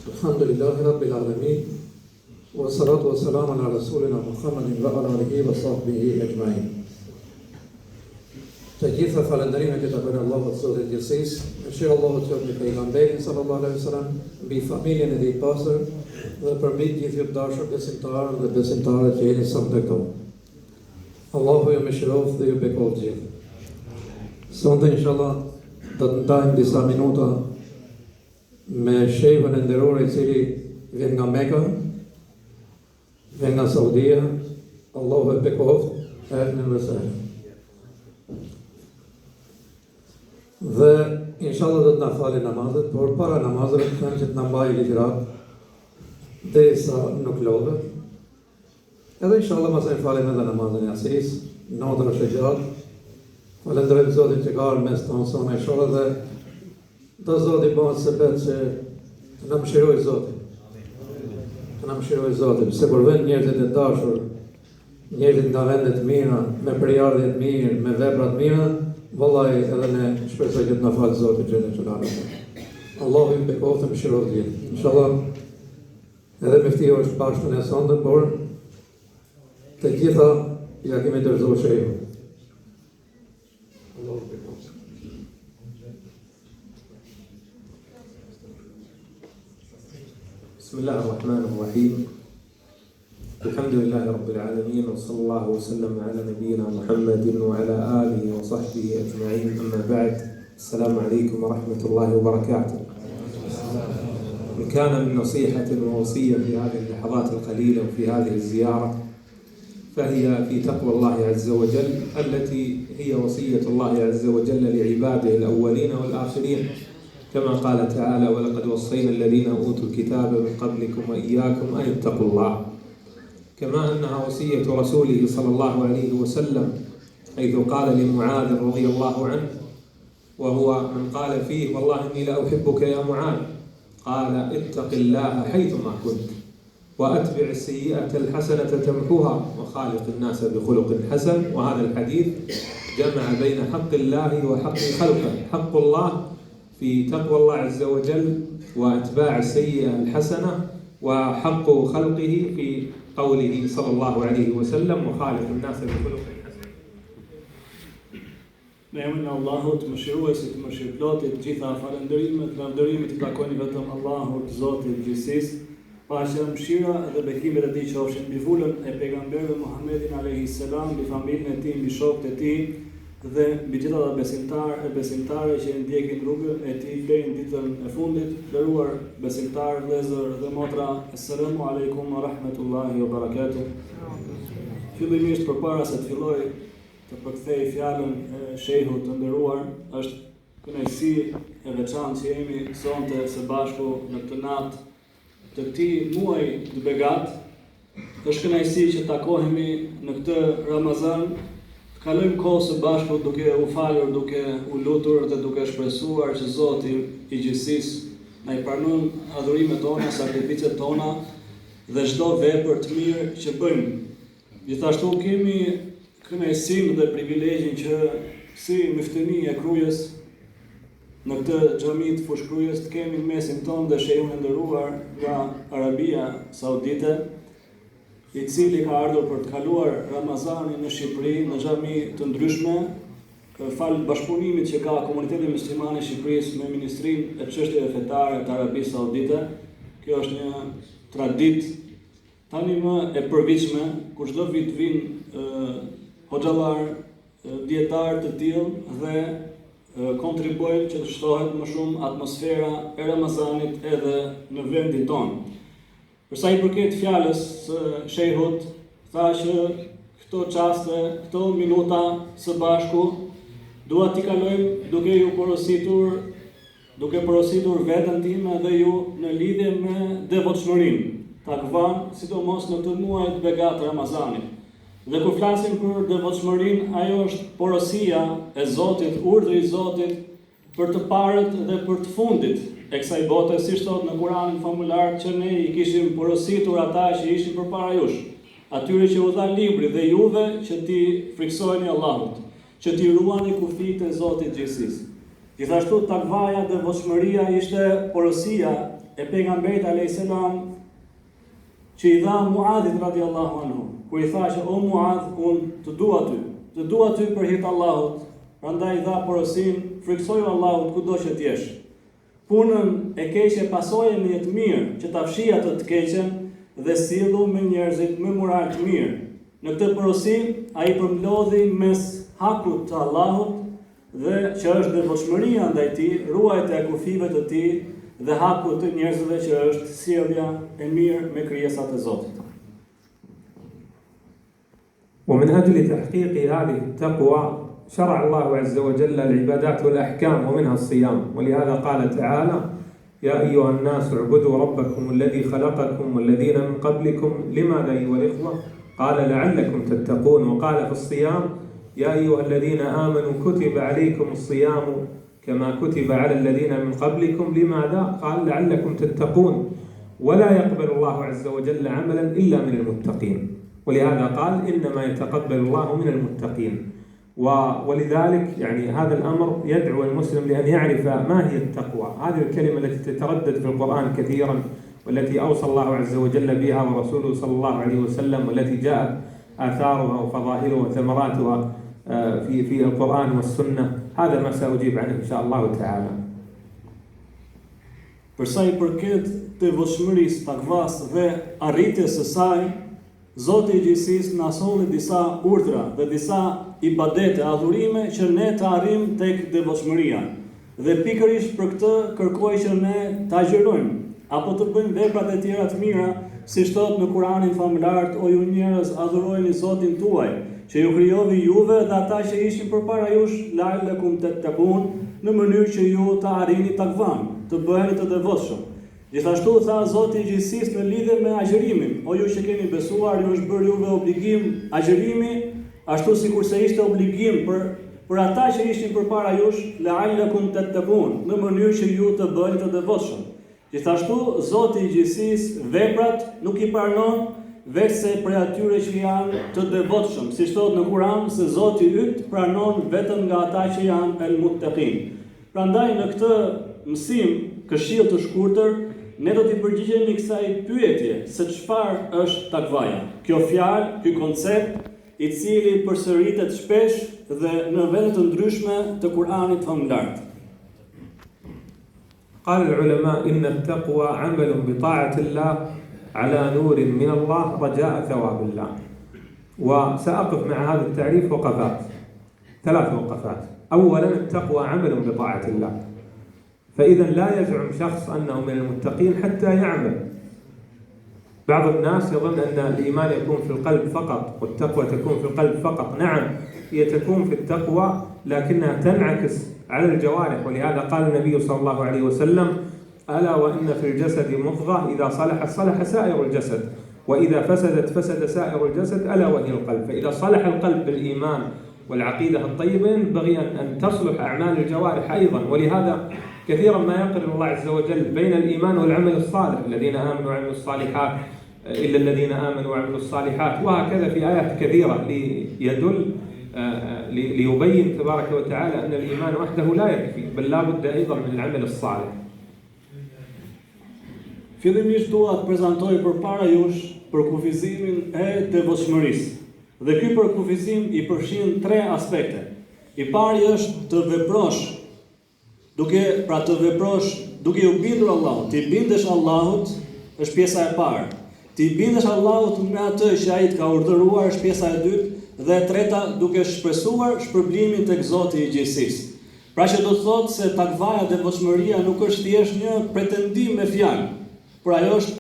Alhamdulillahi Rabbil Alamin, wa salatu wa salam ala Rasulina Muhammadin wa ala alihi wa sahbihi ajma'in. Të gjitha falënderimet i takojnë Allahut Zotit të gjithësisë, mëshira Allahut qoftë mbi pejgamberin sallallahu alaihi wasallam, mbi familjen e tij të pastër dhe për mbi të gjithë dashur besimtarë dhe besimtare që jeni sa të këtu. Allahu ju mëshiroft dhe ju bekoft gjithë. Sonte inshallah do të ndajmë disa minuta me shehun e nderor I cili vjen nga Mekka, vjen nga Saudia. Allahu e bekoft, ehlen ve sehlen. Dhe inshallah do të na falë namazet, por para namazeve të them që të na mbajë ligjërat derisa nuk lodhet. Edhe inshallah mos e falem edhe namazin e Asis, natën është e gjatë. Falenderojmë Zotin që ka ardhur mes tonë sonë e shohë dhe do Zoti bëhet sebeb që të na mëshirojë Zoti. Të na mëshirojë Zoti, se kur vjen njerëzit e dashur, njerëzit nga vende të mira, me përjardhje të mirë, me vepra të mira, vallahi edhe ne shpresoj që të na falë Zoti xhelal xhelalu. Allahu ju bekoft të mëshirojë gjithë. Inshallah edhe me ftihë është pashtën e sonte, por të gjitha ja kemi dorëzuar shehun. Allahu bekoft. بسم الله الرحمن الرحيم الحمد لله رب العالمين وصلى الله وسلم على نبينا محمد وعلى آله وصحبه أجمعين أما بعد السلام عليكم ورحمة الله وبركاته. إن كان من نصيحة ووصية في هذه اللحظات القليلة وفي هذه الزيارة فهي في تقوى الله عز وجل التي هي وصية الله عز وجل لعباده الأولين والآخرين كما قال تعالى ولقد وصينا الذين أوتوا الكتاب من قبلكم وإياكم أن اتقوا الله كما أنها وصية رسوله صلى الله عليه وسلم حيث قال لمعاذ رضي الله عنه وهو من قال فيه والله إني لأحبك يا معاذ قال اتق الله حيثما كنت وأتبع السيئة الحسنة تمحوها وخالق الناس بخلق حسن. وهذا الحديث جمع بين حق الله وحق خلقه، حق الله في تقوى الله عز وجل واتباع السيئة الحسنة، وحق خلقه في قوله صلى الله عليه وسلم وخالق الناس بخلق حسن. Në emrin e Allahut, mëshiruesit, mëshirëplotit, gjitha falënderimet, lavdërimet I takojnë vetëm Allahut, Zotit të gjithësisë. Paqja, mëshira dhe bekimet e Tij qofshin mbi vulën e pejgamberit Muhammedin alayhis salam, mbi familjen e tij, mbi shokët e tij dhe mbi gjithë ata besimtarë që ndjekin rrugën e tij deri në ditën e fundit. Nderuar besimtarë, vëllezër dhe motra, assalamu alaikum wa rahmatullahi wa barakatuh. Fillimisht përpara se të filloj të përkthej fjalën e shehut të nderuar, është kënaqësi e veçantë që jemi sonte së bashku në këtë natë të këtij muaji të begat. Është kënaqësi që takohemi në këtë Ramazan, të kalojmë kohë së bashku duke u falur, duke u lutur dhe duke shpresuar që Zoti I gjithësisë na I pranon adhurimet tona, sakrificet tona dhe çdo vepër të mirë që bëjmë. Gjithashtu kemi kënaqësinë dhe privilegjin që si Mufteni e Krujës në këtë xhami të Fushkrujës të kemi në mesin tonë dhe shehun e nderuar nga Arabia Saudite, I cili ka ardhur për të kaluar Ramazanin në Shqipëri në xhami të ndryshme, fal bashkëpunimit që ka komuniteti musliman I Shqipërisë me Ministrinë e Çështjeve Fetare të Arabisë Saudite. Kjo është një traditë tani më e përvitshme, ku çdo vit vinë hoxhallar, dietar të tillë dhe kontribuojnë që të shtohet më shumë atmosfera e Ramazanit edhe në vendin tonë. Përsa I përket fjalës së shehut, tha që këto çaste, këto minuta së bashku dua t'i kalojmë duke ju porositur veten time dhe ju në lidhje me devotshmërinë, takvan, sidomos në këtë muaj të begat Ramazanit. Dhe kur flasim për devotshmërinë, ajo është porosia e Zotit, urdhri I Zotit për të parët dhe për të fundit e kësaj bote, si thot në Kur'anin famular që ne I kishim porositur ata që ishin përpara jush, atyre që u dha libri dhe juve që ti friksoheni Allahut, që ti ruani kufitë e Zotit gjithësisë. Gjithashtu takvaja dhe devotshmëria ishte porosia e pejgamberit alayhis salam që i dha Muadhit radiallahu anhu, kur i tha që o Muadh, unë të dua ty për hir të Allahut, prandaj i dha porosin, friksoju Allahut kudo që t'jesh. Punën e keqe pasoje në jetë mirë, që ta fshi atë të keqen dhe sillu me njerëzit me moral të mirë. Në këtë porosi, ai përmlodhi mes hakut të Allahut dhe që është devotshmëria ndaj tij, ruajtja e kufive të tij dhe hakut të njerëzve që është sjellja e mirë me krijesat e Zotit. ومن أجل تحقيق هذه التقوى شرع الله عز وجل العبادات والأحكام ومنها الصيام، ولهذا قال تعالى: يا أيها الناس اعبدوا ربكم الذي خلقكم والذين من قبلكم. لماذا أيها الإخوة؟ قال لعلكم تتقون. وقال في الصيام: يا أيها الذين آمنوا كتب عليكم الصيام كما كتب على الذين من قبلكم. لماذا؟ قال لعلكم تتقون. ولا يقبل الله عز وجل عملا إلا من المتقين، ولهذا قال: إنما يتقبل الله من المتقين. ولذلك يعني هذا الأمر يدعو المسلم لأن يعرف ما هي التقوى. هذه الكلمة التي تتردد في القرآن كثيرا، والتي أوصى الله عز وجل بها ورسوله صلى الله عليه وسلم، والتي جاءت آثارها وفضائلها وثمراتها في القرآن والسنة. هذا ما سأجيب عنه إن شاء الله تعالى. Për sa i përket të devotshmërisë, takvas dhe arritjes së saj, Zoti i Gjithësisë na solli disa urdhra dhe disa ibadete, adhurime që ne të arrijmë tek devotshmëria. Dhe pikërisht për këtë kërkoj që ne ta agjerojmë apo të bëjmë veprat e tjera të mira, siç thot në Kur'anin famullar: o ju njerëz, adhurojeni Zotin tuaj, që ju krijovi juve dhe ata që ishin përpara jush, la'allakum tattaqun, në mënyrë që ju të arrini takvan, të bëheni të devotshëm. Gjithashtu tha Zoti i Gjithësisë në lidhje me agjërimin: o ju që keni besuar, ju është bërë juve obligim agjërimi, ashtu sikurse ishte obligim për ata që ishin përpara jush, la'allakum tattaqun, në mënyrë që ju të bëheni të devotshëm. Gjithashtu Zoti i Gjithësisë veprat nuk i pranon vetëse për atyre që janë të devotshëm, siç thot në Kur'an se Zoti yt pranon vetëm nga ata që janë el-muttaqin. Prandaj në këtë mësim, këshill të shkurtër, ne do t'i përgjigjemi kësaj pyetje se çfarë është takvaja. Kjo fjalë, ky koncept i cili përsëritet shpesh dhe në vende të ndryshme të Kur'anit famullar. قال العلماء إن التقوى عمل بطاعة الله على نور من الله رجاء ثواب الله. وسأقف مع هذا التعريف وقفات، 3 وقفات. أولا، التقوى عمل بطاعة الله، فإذا لا يزعم شخص أنه من المتقين حتى يعمل. بعض الناس يظن أن الإيمان يكون في القلب فقط والتقوى تكون في القلب فقط. نعم، هي تكون في التقوى لكنها تنعكس على الجوارح، ولهذا قال النبي صلى الله عليه وسلم: ألا وإن في الجسد مضغة إذا صلحت صلح سائر الجسد، وإذا فسدت فسد سائر الجسد، ألا وهي القلب. فإذا صلح القلب بالإيمان والعقيدة الطيبة ينبغي أن تصلح أعمال الجوارح أيضا. ولهذا كثيرا ما يقرن الله عز وجل بين الإيمان والعمل الصالح: الذين آمنوا وعملوا الصالحات إلا الذين آمنوا وعملوا الصالحات، وهكذا في آيات كثيرة ليبين تبارك وتعالى أن الإيمان وحده لا يكفي، بل لا بد أيضا من العمل الصالح. Fillimisht dua të prezantoj përpara jush përkufizimin e devotshmërisë. Dhe ky përkufizim i përfshin 3 aspekte. I pari është të veprosh duke u bindur Allahut. Ti bindesh Allahut është pjesa e parë. Ti bindesh Allahut me atë që ai të ka urdhëruar është pjesa e dytë, dhe e treta duke shpresuar shpërblimin tek Zoti i Gjithësisë. Pra që do të thotë se takvaja, devotshmëria nuk është thjesht një pretendim me fjalë, por ajo është